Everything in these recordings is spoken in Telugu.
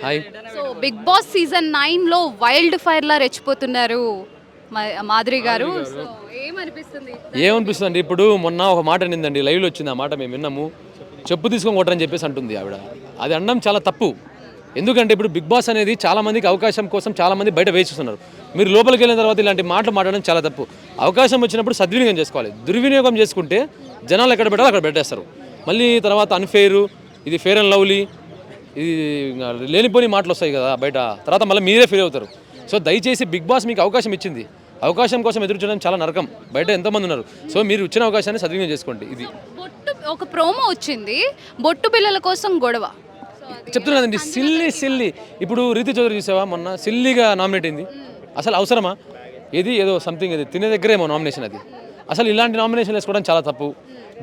Hi. So big boss season 9లో వైల్డ్ ఫైర్ లా రెచ్చిపోతున్నారు మాధురి గారు. సో ఏమనిపిస్తుంది? ఏమనిపిస్తుంది ఇప్పుడు మొన్న ఒక మాట అనిందండి, లైవ్లో వచ్చింది ఆ మాట, మేము విన్నాము. చెప్పు తీసుకొని కొట్టరని చెప్పేసి అంటుంది ఆవిడ. అది అనడం చాలా తప్పు. ఎందుకంటే ఇప్పుడు బిగ్ బాస్ అనేది చాలా మందికి అవకాశం కోసం చాలా మంది బయట వేచిస్తున్నారు. మీరు లోపలికి వెళ్ళిన తర్వాత ఇలాంటి మాటలు మాట్లాడడం చాలా తప్పు. అవకాశం వచ్చినప్పుడు సద్వినియోగం చేసుకోవాలి. దుర్వినియోగం చేసుకుంటే జనాలు ఎక్కడ పెట్టాలో అక్కడ పెట్టేస్తారు. మళ్ళీ తర్వాత అన్ఫెయిర్, ఇది ఫెయిర్ అండ్ లవ్లీ, ఇది లేనిపోని మాటలు వస్తాయి కదా బయట, తర్వాత మళ్ళీ మీరే ఫీల్ అవుతారు. సో దయచేసి బిగ్ బాస్ మీకు అవకాశం ఇచ్చింది, అవకాశం కోసం ఎదురు చూడడం చాలా నరకం. బయట ఎంతోమంది ఉన్నారు. సో మీరు ఇచ్చిన అవకాశాన్ని సద్వినియోగం చేసుకోండి. ఇది బొట్టు ఒక ప్రోమో వచ్చింది, బొట్టు పిల్లల కోసం గొడవ. చెప్తున్నానండి, సిల్లీ. ఇప్పుడు రీతి చౌదరి చూసావా, మొన్న సిల్లీగా నామినేట్ అయింది. అసలు అవసరమా? ఏదో సంథింగ్, అది తినే దగ్గరేమో నామినేషన్. అది అసలు ఇలాంటి నామినేషన్ వేసుకోవడం చాలా తప్పు.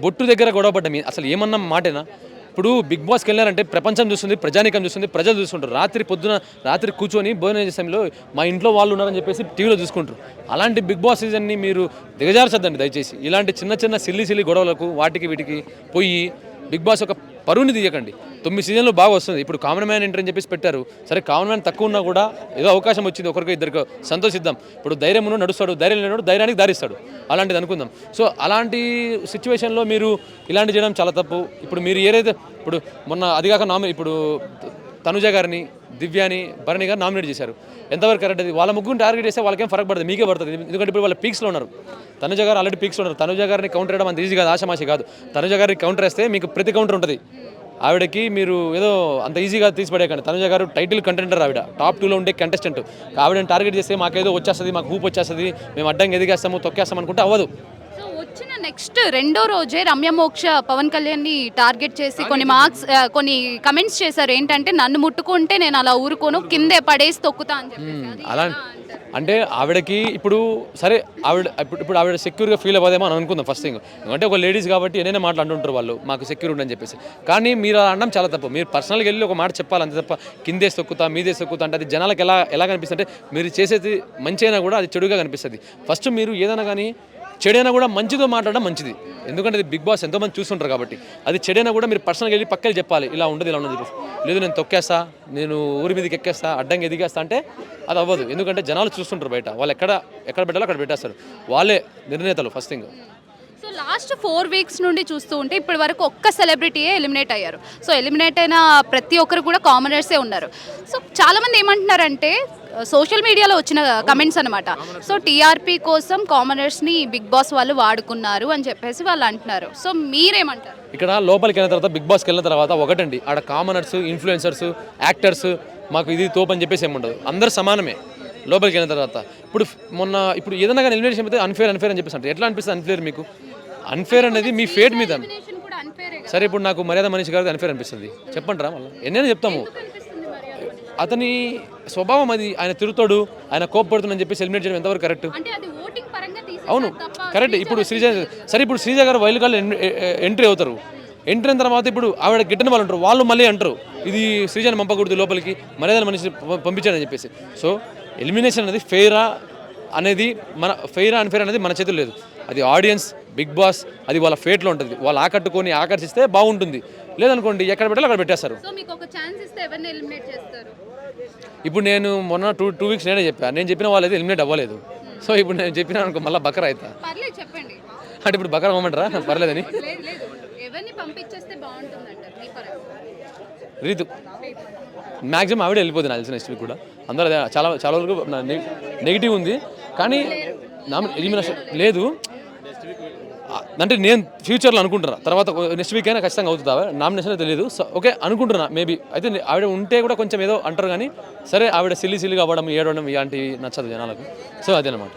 బొట్టు దగ్గర గొడవ పడ్డం అసలు ఏమన్నా మాటేనా? ఇప్పుడు బిగ్ బాస్కి వెళ్ళారంటే ప్రపంచం చూస్తుంది, ప్రజానికం చూస్తుంది, ప్రజలు చూసుకుంటారు. రాత్రి కూర్చొని భోజనం చేసే సమయంలో మా ఇంట్లో వాళ్ళు ఉన్నారని చెప్పేసి టీవీలో చూసుకుంటారు. అలాంటి బిగ్ బాస్ సీజన్ని మీరు దిగజార్చద్దండి దయచేసి. ఇలాంటి చిన్న సిల్లి గొడవలకు వీటికి పోయి బిగ్ బాస్ ఒక పరువుని తీయకండి. 9 సీజన్లు బాగా వస్తుంది. ఇప్పుడు కామన్ మ్యాన్ ఎంట్రీ అని చెప్పేసి పెట్టారు. సరే, కామన్ మ్యాన్ తక్కువ ఉన్నా కూడా ఏదో అవకాశం వచ్చింది, ఒకరికి ఇద్దరికి సంతోషిద్దాం. ఇప్పుడు ధైర్యం ఉన్న నడుస్తాడు, ధైర్యం లేనివాడు ధైర్యానికి దారిస్తాడు. అలాంటిది అనుకుందాం. సో అలాంటి సిచ్యువేషన్లో మీరు ఇలాంటి చేయడం చాలా తప్పు. ఇప్పుడు మీరు ఏదైతే ఇప్పుడు మొన్న అదిగాక ఇప్పుడు తనుజ గారిని, దివ్యాని, భరణి గారు నామినేట్ చేశారు. ఎంతవరకు కరెక్ట్? అది వాళ్ళ ముగ్గురు టార్గెట్ చేస్తే వాళ్ళకేం ఫరక్ పడుతుంది, మీకే పడుతుంది. ఎందుకంటే ఇప్పుడు వాళ్ళ పీక్స్లో ఉన్నారు. తనుజ గారు ఆల్రెడీ పీక్స్లో ఉన్నారు. తనుజ గారిని కౌంటర్ వేయడం అంత ఈజీ కాదు, ఆషామాషి కాదు. తనుజ గారిని కౌంటర్ వేస్తే మీకు ప్రతి కౌంటర్ ఉంటుంది. ఆవిడకి మీరు ఏదో అంత ఈజీగా తీసిపడేయకండి. తనుజ గారు టైటిల్ కంటెంటర్, ఆవిడ టాప్ 2లో ఉండే కంటెస్టెంట్. ఆవిడని టార్గెట్ చేస్తే మాకేదో వచ్చేస్తుంది, మాకు హూప్ వచ్చేస్తుంది, మేము అడ్డంగా ఎదిగేస్తాము, తొక్కేస్తాం అనుకుంటే అవ్వదు. సో వచ్చిన నెక్స్ట్ రెండో రోజే రమ్యమోక్ష పవన్ కళ్యాణ్ని టార్గెట్ చేసి కొన్ని కమెంట్స్ చేశారు. ఏంటంటే, నన్ను ముట్టుకుంటే నేను అలా ఊరుకోను, కిందే పడేసి తొక్కుతా అని చెప్పేసి. అలా అంటే ఆవిడకి ఇప్పుడు సరే, ఆవిడ సెక్యూర్గా ఫీల్ అవ్వదేమో అని అనుకుందాం ఫస్ట్ థింగ్. ఎందుకంటే ఒక లేడీస్ కాబట్టి ఏదైనా మాట్లాడుతుంటారు వాళ్ళు, మాకు సెక్యూర్ ఉండని చెప్పేసి. కానీ మీరు అలా అనడం చాలా తప్పు. మీరు పర్సనల్గా వెళ్ళి ఒక మాట చెప్పాలి, అంతే తప్ప కిందేసి తొక్కుతా, మీదేసి తొక్కుతా అంటే అది జనాలకు ఎలా కనిపిస్తుంది అంటే, మీరు చేసేది మంచి అయినా కూడా అది చెడుగా కనిపిస్తుంది. ఫస్ట్ మీరు ఏదైనా కానీ చెడైనా కూడా మంచితో మాట్లాడడం మంచిది. ఎందుకంటే అది బిగ్ బాస్ ఎంతోమంది చూస్తుంటారు కాబట్టి. అది చెడైనా కూడా మీరు పర్సనల్గా వెళ్ళి పక్కకి చెప్పాలి, ఇలా ఉండదు చెప్పేసి. లేదు నేను తొక్కేస్తా, నేను ఊరి మీదకి ఎక్కేస్తా, అడ్డంగా ఎదిగేస్తా అంటే అది అవ్వదు. ఎందుకంటే జనాలు చూస్తుంటారు బయట, వాళ్ళు ఎక్కడ పెట్టాలో అక్కడ పెట్టేస్తారు. వాళ్ళే నిర్ణేతలు first thing. So last 4 weeks నుండి చూస్తూ ఉంటే ఇప్పటి వరకు ఒక్క సెలబ్రిటీయే ఎలిమినేట్ అయ్యారు. సో ఎలిమినేట్ అయిన ప్రతి ఒక్కరు కూడా కామనర్సే ఉన్నారు. సో చాలామంది ఏమంటున్నారంటే, సోషల్ మీడియాలో వచ్చిన కమెంట్స్ అనమాట. సో టీఆర్పీ కోసం కామనర్స్ని బిగ్ బాస్ వాళ్ళు వాడుకున్నారు అని చెప్పేసి వాళ్ళు అంటున్నారు. సో మీరేమంటారు? ఇక్కడ లోపలికి వెళ్ళిన తర్వాత, బిగ్ బాస్కి వెళ్ళిన తర్వాత ఒకటండి, ఆడ కామనర్స్, ఇన్ఫ్లుయెన్సర్స్, యాక్టర్స్, మాకు ఇది తోపని చెప్పేసి ఏముండదు. అందరూ సమానమే లోపలికి వెళ్ళిన తర్వాత. ఇప్పుడు ఏదైనా కానీ ఎలిమినేషన్ అయితే అన్ఫేర్ అని చెప్పేసి అంటే ఎట్లా అనిపిస్తుంది? అన్ఫేర్ మీకు అన్ఫేర్ అనేది మీ ఫేట్ మీద. సరే, ఇప్పుడు నాకు మర్యాద మనిషి గారికి అన్ఫేర్ అనిపిస్తుంది, చెప్పంటారా? మళ్ళీ ఎన్నైనా చెప్తాము. అతని స్వభావం అది, ఆయన తిరుగుతాడు, ఆయన కోప్పడుతుందని చెప్పేసి ఎలిమినేట్ చేయడం ఎంతవరకు కరెక్ట్? అవును, కరెక్ట్. ఇప్పుడు శ్రీజ గారు వైల్డ్ కార్డ్ ఎంట్రీ అవుతారు. ఎంట్రీ అయిన తర్వాత ఇప్పుడు ఆవిడ గిట్టని వాళ్ళు ఉంటారు, వాళ్ళు మళ్ళీ అంటారు ఇది శ్రీజని పంపకూడదు లోపలికి, మర్యాద మనిషి పంపించాడని చెప్పేసి. సో ఎలిమినేషన్ అనేది ఫెయిరా అన్ఫెయిర్ అనేది మన చేతులు లేదు. అది ఆడియన్స్, బిగ్ బాస్, అది వాళ్ళ ఫేట్లో ఉంటుంది. వాళ్ళు ఆకర్షిస్తే బాగుంటుంది, లేదనుకోండి ఎక్కడ పెట్టాలో అక్కడ పెట్టేస్తారు. ఇప్పుడు నేను మొన్న టూ వీక్స్ నేనే చెప్పాను, నేను చెప్పిన వాళ్ళు అయితే ఎలిమినేట్ అవ్వలేదు. సో ఇప్పుడు నేను చెప్పినా అనుకో మళ్ళీ బకరా అవుతా. అంటే ఇప్పుడు బకరా అవ్వమంటారా? పర్లేదని రీతు మ్యాక్సిమం ఆవిడ వెళ్ళిపోతుంది నాకు తెలిసిన. నెక్స్ట్ వీక్ కూడా అందరూ అదే చాలా వరకు నెగిటివ్ ఉంది. కానీ ఎలిమినేషన్ లేదు అంటే నేను ఫ్యూచర్లో అనుకుంటున్నా, తర్వాత నెక్స్ట్ వీక్ అయినా ఖచ్చితంగా అవుతుందా నామినేషన్ తెలియదు. సో ఓకే అనుకుంటున్నా, మేబీ అయితే ఆవిడ ఉంటే కూడా కొంచెం ఏదో అంటారు. కానీ సరే, ఆవిడ సిల్లీగా అవ్వడం, ఏడవడం ఇలాంటివి నచ్చదు జనాలకు. సో అదేనమాట.